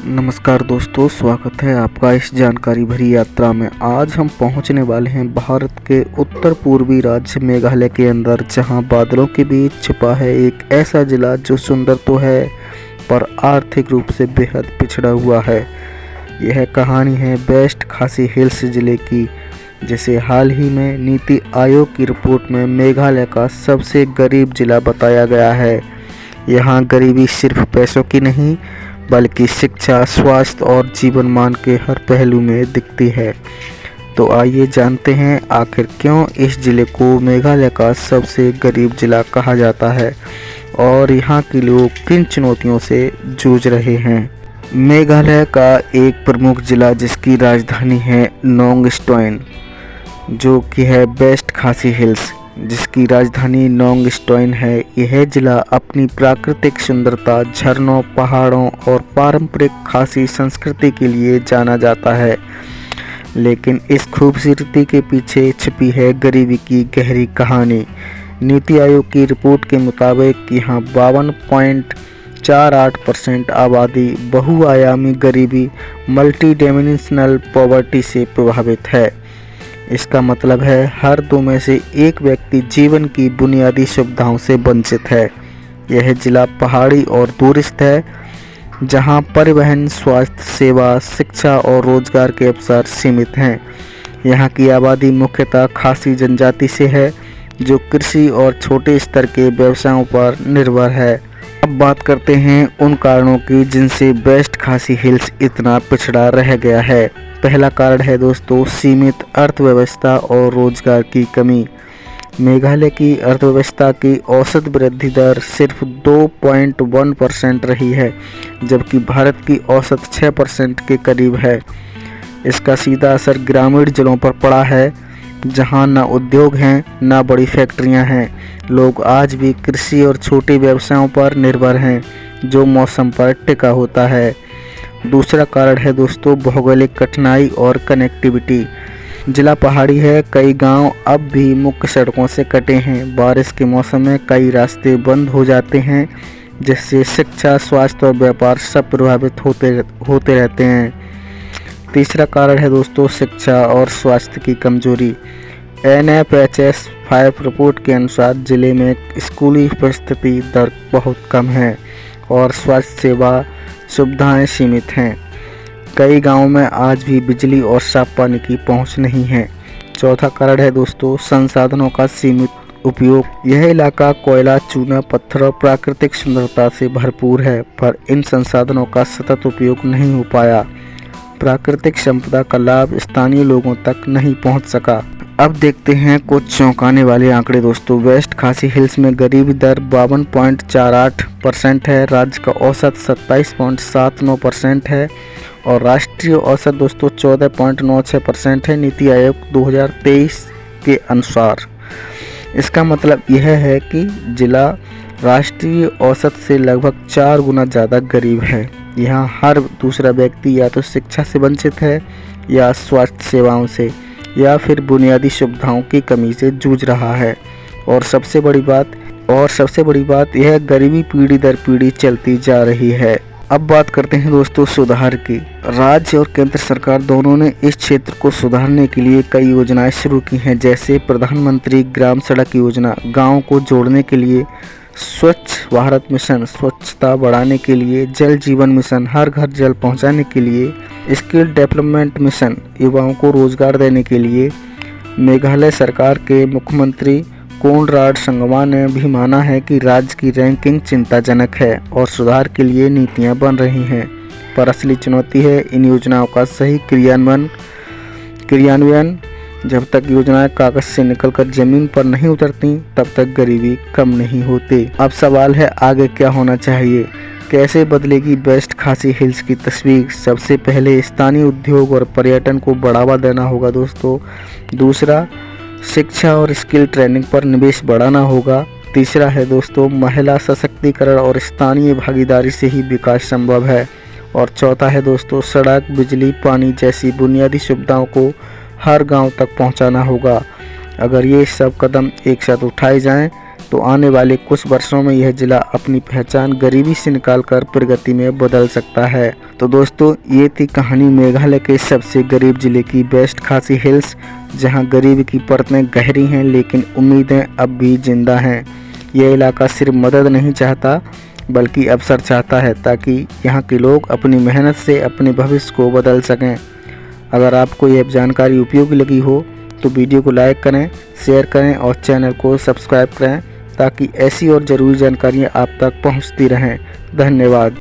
नमस्कार दोस्तों, स्वागत है आपका इस जानकारी भरी यात्रा में। आज हम पहुंचने वाले हैं भारत के उत्तर पूर्वी राज्य मेघालय के अंदर, जहां बादलों के बीच छिपा है एक ऐसा जिला जो सुंदर तो है पर आर्थिक रूप से बेहद पिछड़ा हुआ है। यह कहानी है वेस्ट खासी हिल्स जिले की, जिसे हाल ही में नीति आयोग की रिपोर्ट में मेघालय का सबसे गरीब जिला बताया गया है। यहाँ गरीबी सिर्फ पैसों की नहीं बल्कि शिक्षा, स्वास्थ्य और जीवन मान के हर पहलू में दिखती है। तो आइए जानते हैं आखिर क्यों इस जिले को मेघालय का सबसे गरीब जिला कहा जाता है और यहाँ के लोग किन चुनौतियों से जूझ रहे हैं। मेघालय का एक प्रमुख जिला जिसकी राजधानी है नोंगस्टोइन, जो कि है वेस्ट खासी हिल्स जिसकी राजधानी नोंगस्टोइन है। यह जिला अपनी प्राकृतिक सुंदरता, झरनों, पहाड़ों और पारंपरिक खासी संस्कृति के लिए जाना जाता है, लेकिन इस खूबसूरती के पीछे छिपी है गरीबी की गहरी कहानी। नीति आयोग की रिपोर्ट के मुताबिक यहाँ 52.48% आबादी बहुआयामी गरीबी, मल्टी डायमेंशनल पॉवर्टी से प्रभावित है। इसका मतलब है हर दो में से एक व्यक्ति जीवन की बुनियादी सुविधाओं से वंचित है। यह जिला पहाड़ी और दूरस्थ है, जहां परिवहन, स्वास्थ्य सेवा, शिक्षा और रोजगार के अवसर सीमित हैं। यहां की आबादी मुख्यतः खासी जनजाति से है, जो कृषि और छोटे स्तर के व्यवसायों पर निर्भर है। अब बात करते हैं उन कारणों की जिनसे वेस्ट खासी हिल्स इतना पिछड़ा रह गया है। पहला कारण है दोस्तों सीमित अर्थव्यवस्था और रोजगार की कमी। मेघालय की अर्थव्यवस्था की औसत वृद्धि दर सिर्फ 2.1% रही है, जबकि भारत की औसत 6% के करीब है। इसका सीधा असर ग्रामीण जिलों पर पड़ा है, जहां न उद्योग हैं न बड़ी फैक्ट्रियां हैं। लोग आज भी कृषि और छोटे व्यवसायों पर निर्भर हैं, जो मौसम पर टिका होता है। दूसरा कारण है दोस्तों भौगोलिक कठिनाई और कनेक्टिविटी। जिला पहाड़ी है, कई गांव अब भी मुख्य सड़कों से कटे हैं। बारिश के मौसम में कई रास्ते बंद हो जाते हैं, जिससे शिक्षा, स्वास्थ्य और व्यापार सब प्रभावित होते रहते हैं। तीसरा कारण है दोस्तों शिक्षा और स्वास्थ्य की कमजोरी। NFHS 5 रिपोर्ट के अनुसार जिले में स्कूली उपस्थिति दर बहुत कम है और स्वास्थ्य सेवा सुविधाएं सीमित हैं। कई गांवों में आज भी बिजली और साफ पानी की पहुंच नहीं है। चौथा कारण है दोस्तों संसाधनों का सीमित उपयोग। यह इलाका कोयला, चूना, पत्थर और प्राकृतिक सुंदरता से भरपूर है, पर इन संसाधनों का सतत उपयोग नहीं हो पाया। प्राकृतिक संपदा का लाभ स्थानीय लोगों तक नहीं पहुंच सका। अब देखते हैं कुछ चौंकाने वाले आंकड़े दोस्तों। वेस्ट खासी हिल्स में गरीबी दर 52.48% है, राज्य का औसत 27.79% है और राष्ट्रीय औसत दोस्तों 14.96% है नीति आयोग 2023 के अनुसार। इसका मतलब यह है कि जिला राष्ट्रीय औसत से लगभग 4 गुना ज़्यादा गरीब है। यहाँ हर दूसरा व्यक्ति या तो शिक्षा से वंचित है या स्वास्थ्य सेवाओं से या फिर बुनियादी सुविधाओं की कमी से जूझ रहा है। और सबसे बड़ी बात यह गरीबी पीढ़ी दर पीढ़ी चलती जा रही है। अब बात करते हैं दोस्तों सुधार की। राज्य और केंद्र सरकार दोनों ने इस क्षेत्र को सुधारने के लिए कई योजनाएं शुरू की हैं, जैसे प्रधानमंत्री ग्राम सड़क योजना, गाँव को जोड़ने के लिए स्वच्छ भारत मिशन, स्वच्छता बढ़ाने के लिए जल जीवन मिशन, हर घर जल पहुंचाने के लिए स्किल डेवलपमेंट मिशन, युवाओं को रोजगार देने के लिए। मेघालय सरकार के मुख्यमंत्री कोनराड संगमा ने भी माना है कि राज्य की रैंकिंग चिंताजनक है और सुधार के लिए नीतियां बन रही हैं, पर असली चुनौती है इन योजनाओं का सही क्रियान्वयन। जब तक योजनाएं कागज से निकलकर जमीन पर नहीं उतरती, तब तक गरीबी कम नहीं होती। अब सवाल है आगे क्या होना चाहिए, कैसे बदलेगी वेस्ट खासी हिल्स की तस्वीर। सबसे पहले स्थानीय उद्योग और पर्यटन को बढ़ावा देना होगा दोस्तों। दूसरा, शिक्षा और स्किल ट्रेनिंग पर निवेश बढ़ाना होगा। तीसरा है दोस्तों महिला सशक्तिकरण और स्थानीय भागीदारी से ही विकास संभव है। और चौथा है दोस्तों सड़क, बिजली, पानी जैसी बुनियादी सुविधाओं को हर गांव तक पहुंचाना होगा। अगर ये सब कदम एक साथ उठाए जाएं, तो आने वाले कुछ वर्षों में यह ज़िला अपनी पहचान गरीबी से निकालकर प्रगति में बदल सकता है। तो दोस्तों, ये थी कहानी मेघालय के सबसे गरीब ज़िले की, वेस्ट खासी हिल्स, जहां गरीबी की परतें गहरी हैं लेकिन उम्मीदें अब भी जिंदा हैं। यह इलाका सिर्फ मदद नहीं चाहता बल्कि अवसर चाहता है, ताकि यहाँ के लोग अपनी मेहनत से अपने भविष्य को बदल सकें। अगर आपको यह जानकारी उपयोगी लगी हो तो वीडियो को लाइक करें, शेयर करें और चैनल को सब्सक्राइब करें, ताकि ऐसी और ज़रूरी जानकारियाँ आप तक पहुँचती रहें। धन्यवाद।